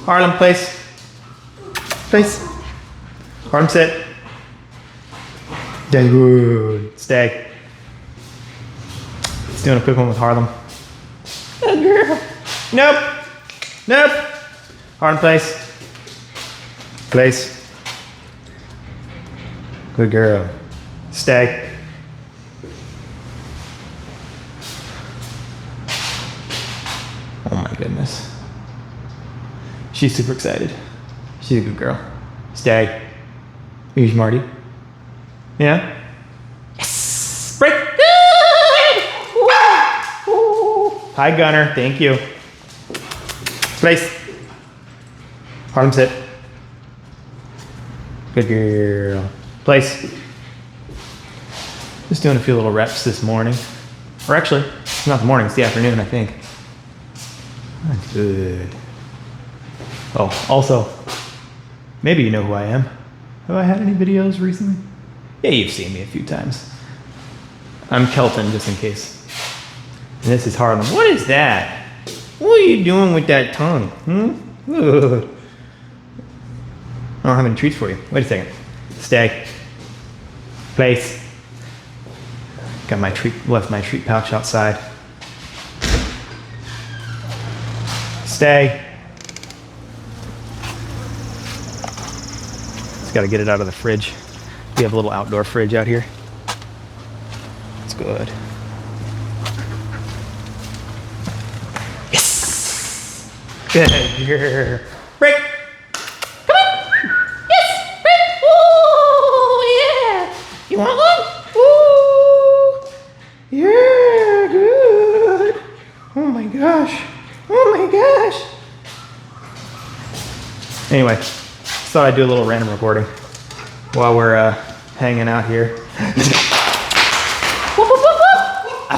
Harlem, place. Place. Harlem, sit. Good. Stay. Let's do a quick one with Harlem. Good girl. Nope. Nope. Harlem, place. Place. Good girl. Stay. Oh my goodness. She's super excited. She's a good girl. Stay. Here's Marty. Yeah? Yes! Break! Good! Hi, Gunner. Thank you. Place. Harlem, sit. Good girl. Place. Just doing a few little reps this morning. Or actually, it's not the morning, it's the afternoon, I think. Good. Oh, also, maybe you know who I am. Have I had any videos recently? Yeah, you've seen me a few times. I'm Kelton, just in case. And this is Harlem. What is that? What are you doing with that tongue? Ugh. I don't have any treats for you. Wait a second. Stay. Place. Got my treat, left my treat pouch outside. Stay. Just gotta get it out of the fridge. We have a little outdoor fridge out here. It's good. Yes! Good girl. Break! Come on! Yes! Break! Ooh, yeah! You want one? Ooh! Yeah, good! Oh my gosh! Oh my gosh! Anyway, thought I'd do a little random recording while we're hanging out here.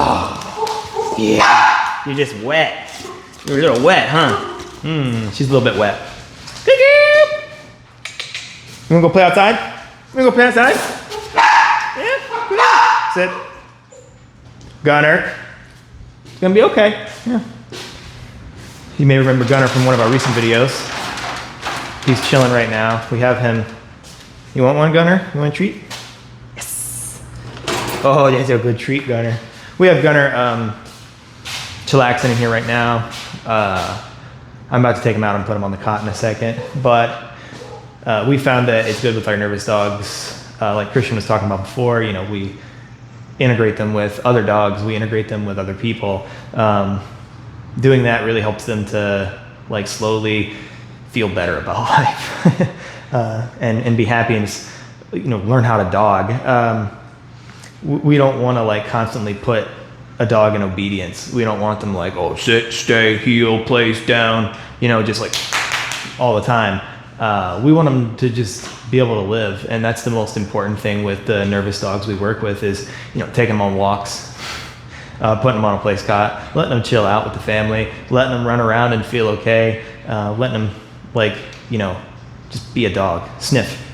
Oh, yeah. You're just wet. You're a little wet, huh? She's a little bit wet. Good girl. You wanna go play outside? You wanna go play outside? Yeah, good on. Sit. Gunner. It's gonna be okay. Yeah. You may remember Gunner from one of our recent videos. He's chilling right now. We have him. You want one, Gunner? You want a treat? Yes. Oh, that's a good treat, Gunner. We have Gunner chillaxing in here right now. I'm about to take him out and put him on the cot in a second. But we found that it's good with our nervous dogs. Like Christian was talking about before, you know, we integrate them with other dogs. We integrate them with other people. Doing that really helps them to like slowly feel better about life and be happy and just, you know, learn how to dog. We don't want to like constantly put a dog in obedience. We don't want them like, oh, sit, stay, heel, place, down, you know, just like all the time. We want them to just be able to live. And that's the most important thing with the nervous dogs we work with is, you know, taking them on walks, putting them on a place cot, letting them chill out with the family, letting them run around and feel okay, letting them like, you know, just be a dog, sniff.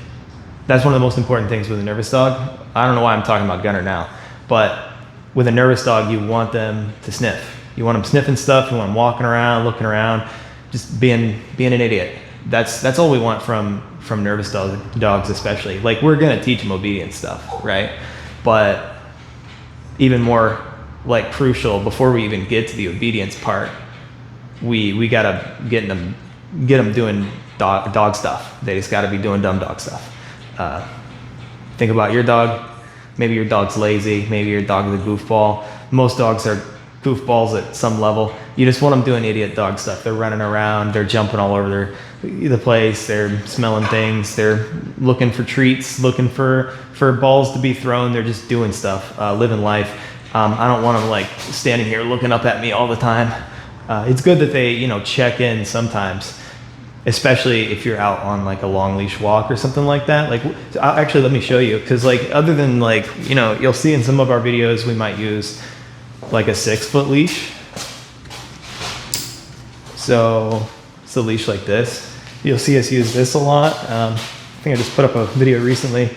That's one of the most important things with a nervous dog. I don't know why I'm talking about Gunner now, but with a nervous dog, you want them to sniff. You want them sniffing stuff, you want them walking around, looking around, just being an idiot. That's all we want from nervous dogs especially. Like, we're gonna teach them obedience stuff, right? But even more like crucial, before we even get to the obedience part, we gotta get them doing dog stuff. They just gotta be doing dumb dog stuff. Think about your dog. Maybe your dog's lazy. Maybe your dog is a goofball. Most dogs are goofballs at some level. You just want them doing idiot dog stuff. They're running around. They're jumping all over the place. They're smelling things. They're looking for treats, looking for balls to be thrown. They're just doing stuff, living life. I don't want them like standing here looking up at me all the time. It's good that they, you know, check in sometimes, especially if you're out on like a long leash walk or something like that. Like, actually, let me show you, because like, other than like, you know, you'll see in some of our videos we might use like a 6-foot leash. So it's a leash like this. You'll see us use this a lot. I think I just put up a video recently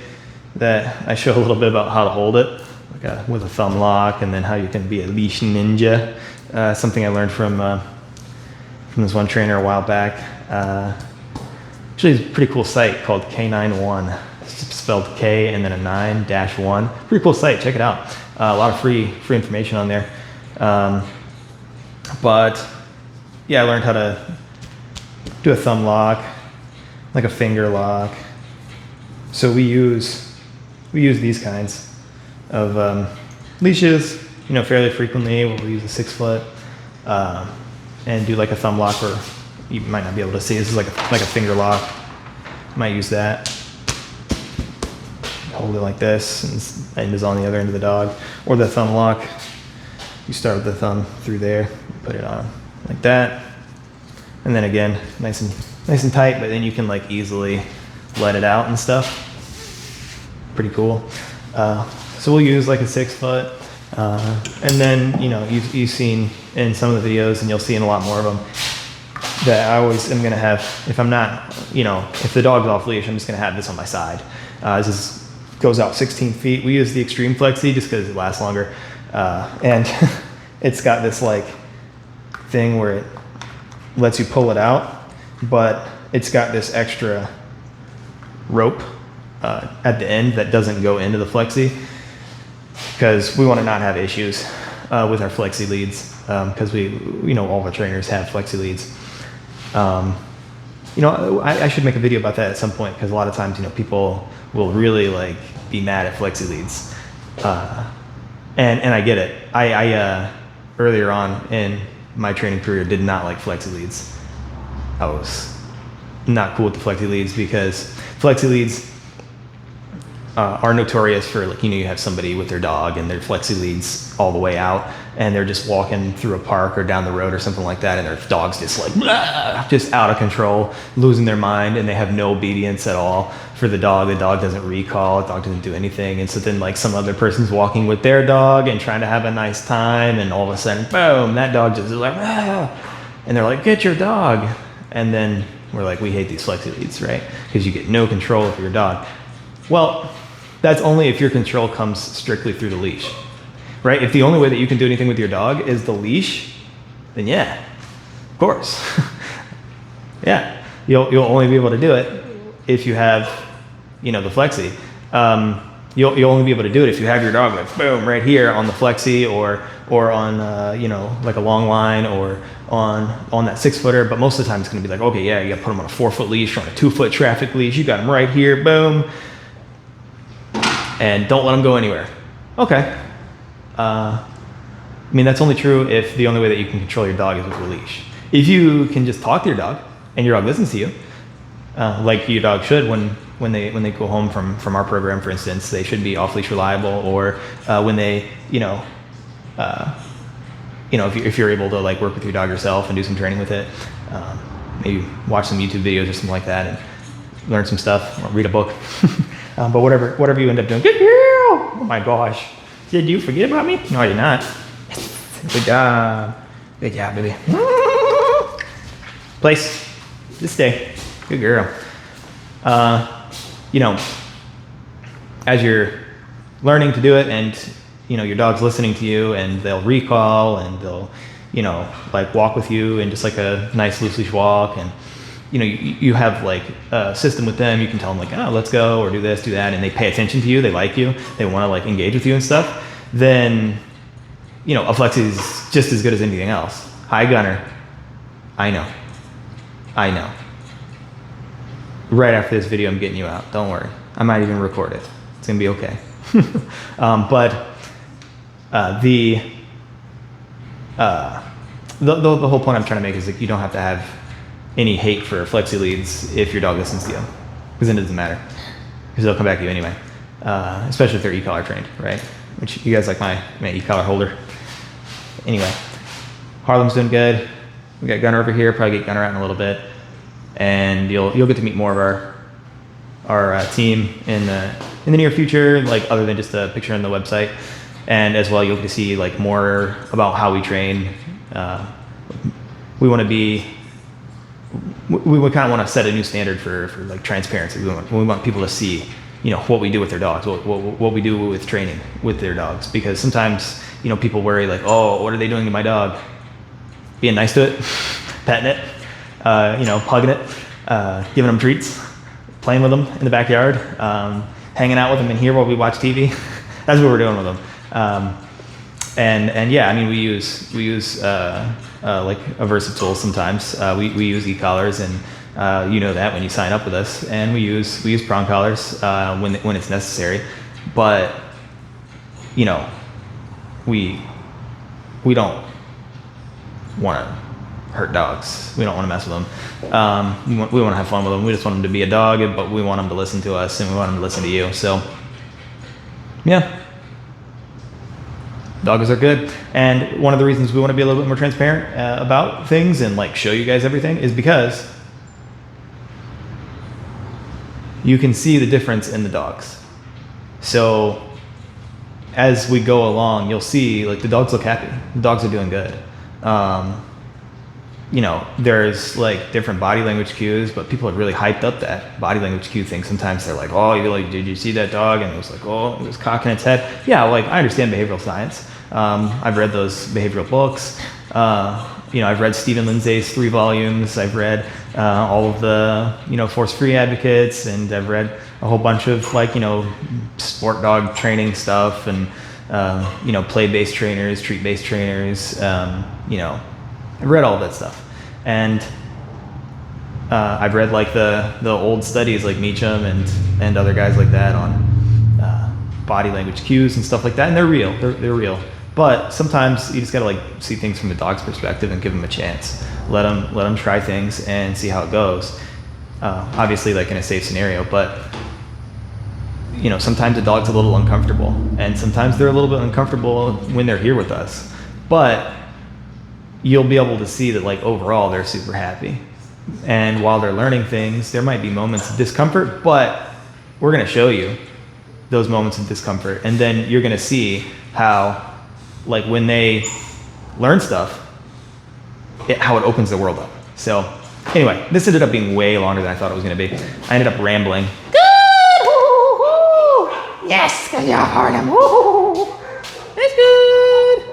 that I show a little bit about how to hold it, like with a thumb lock, and then how you can be a leash ninja. Something I learned from this one trainer a while back. Actually, it's a pretty cool site called K91. It's spelled K and then a 9-1. Pretty cool site. Check it out. A lot of free information on there. But yeah, I learned how to do a thumb lock, like a finger lock. So we use these kinds of leashes, fairly frequently. We'll use a 6 foot and do like a thumb lock, or you might not be able to see. This is like a finger lock. Might use that. Hold it like this, and the end is on the other end of the dog. Or the thumb lock. You start with the thumb through there, put it on like that, and then again, nice and tight. But then you can like easily let it out and stuff. Pretty cool. So we'll use like a 6 foot, and then you've seen in some of the videos, and you'll see in a lot more of them, that I always am gonna have, if I'm not, if the dog's off leash, I'm just gonna have this on my side. This goes out 16 feet. We use the extreme Flexi just because it lasts longer, and it's got this like thing where it lets you pull it out, but it's got this extra rope at the end that doesn't go into the Flexi, because we want to not have issues with our Flexi leads, because all of our trainers have Flexi leads. I should make a video about that at some point, because a lot of times people will really like be mad at Flexi leads, and I get it. I earlier on in my training career did not like Flexi leads. I was not cool with the Flexi leads, because Flexi leads are notorious for, like, you have somebody with their dog and their Flexi leads all the way out, and they're just walking through a park or down the road or something like that, and their dog's just like, blah, just out of control, losing their mind, and they have no obedience at all for the dog. The dog doesn't recall, the dog doesn't do anything, and so then like some other person's walking with their dog and trying to have a nice time, and all of a sudden, boom, that dog just is like, and they're like, get your dog. And then we're like, we hate these Flexi leads, right? Because you get no control of your dog. Well, that's only if your control comes strictly through the leash, right? If the only way that you can do anything with your dog is the leash, then yeah, of course. Yeah, you'll only be able to do it if you have, the Flexi. You'll only be able to do it if you have your dog like boom right here on the Flexi, or on like a long line, or on that 6 footer. But most of the time it's going to be like, okay, yeah, you got to put them on a 4 foot leash or on a 2 foot traffic leash. You got them right here, boom. And don't let them go anywhere. Okay. That's only true if the only way that you can control your dog is with a leash. If you can just talk to your dog and your dog listens to you, like your dog should when they go home from our program, for instance, they should be off leash reliable, or when they, if you're able to like work with your dog yourself and do some training with it, maybe watch some YouTube videos or something like that and learn some stuff, or read a book. But whatever you end up doing, good girl. Oh my gosh, did you forget about me? No, you're not. Good job, baby. Place, just stay. Good girl. As you're learning to do it, and your dog's listening to you, and they'll recall, and they'll like walk with you, and just like a nice loose leash walk, and you have like a system with them. You can tell them like, oh, let's go, or do this, do that, and they pay attention to you, they like you, they want to like engage with you and stuff. Then a Flexi is just as good as anything else. Hi, Gunner. I know. Right after this video, I'm getting you out. Don't worry. I might even record it. It's gonna be okay. But the whole point I'm trying to make is that you don't have to have any hate for Flexi leads if your dog listens to you, because then it doesn't matter, because they'll come back to you anyway. Especially if they're e-collar trained, right? Which you guys like my e-collar holder. Anyway, Harlem's doing good. We got Gunner over here. Probably get Gunner out in a little bit, and you'll get to meet more of our team in the near future, like other than just a picture on the website. And as well, you'll get to see like more about how we train. We want to be, we kind of want to set a new standard for like transparency. We want people to see, what we do with their dogs, what we do with training with their dogs, because sometimes, people worry like, oh, what are they doing to my dog? Being nice to it, petting it. you know, pugging it, giving them treats, playing with them in the backyard, hanging out with them in here while we watch TV. That's what we're doing with them. And yeah, I mean, we use like a versatile sometimes. We use e-collars, and you know that when you sign up with us, and we use prong collars when it's necessary. But you know, we don't want to hurt dogs. We don't want to mess with them. We want to have fun with them. We just want them to be a dog, but we want them to listen to us, and we want them to listen to you. So yeah. Dogs are good, and one of the reasons we want to be a little bit more transparent about things and like show you guys everything is because you can see the difference in the dogs. So as we go along, you'll see like the dogs look happy. The dogs are doing good. You know, there's like different body language cues, but people have really hyped up that body language cue thing. Sometimes they're like, oh, you're like, did you see that dog? And it was like, oh, it was cocking its head. Yeah, like I understand behavioral science. I've read those behavioral books. You know, I've read Stephen Lindsay's 3 volumes. I've read all of the, you know, force-free advocates, and I've read a whole bunch of like, you know, sport dog training stuff, and you know, play-based trainers, treat-based trainers. You know, I've read all of that stuff, and I've read like the old studies like Meacham and other guys like that on body language cues and stuff like that, and they're real. They're real. But sometimes you just gotta like see things from the dog's perspective and give them a chance. Let them try things and see how it goes. Obviously, like in a safe scenario, but you know, sometimes the dog's a little uncomfortable, and sometimes they're a little bit uncomfortable when they're here with us. But you'll be able to see that like overall they're super happy. And while they're learning things, there might be moments of discomfort, but we're gonna show you those moments of discomfort, and then you're gonna see how like when they learn stuff, how it opens the world up. So anyway, this ended up being way longer than I thought it was gonna be. I ended up rambling. Good! Woo-hoo-hoo! Yes, good job, Harlem. Woo-hoo-hoo! That's good.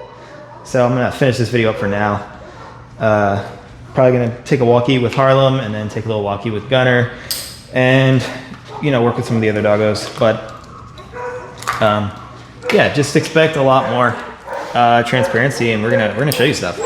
So I'm gonna finish this video up for now. Probably gonna take a walkie with Harlem, and then take a little walkie with Gunner, and you know, work with some of the other doggos. But yeah, just expect a lot more transparency, and we're gonna show you stuff.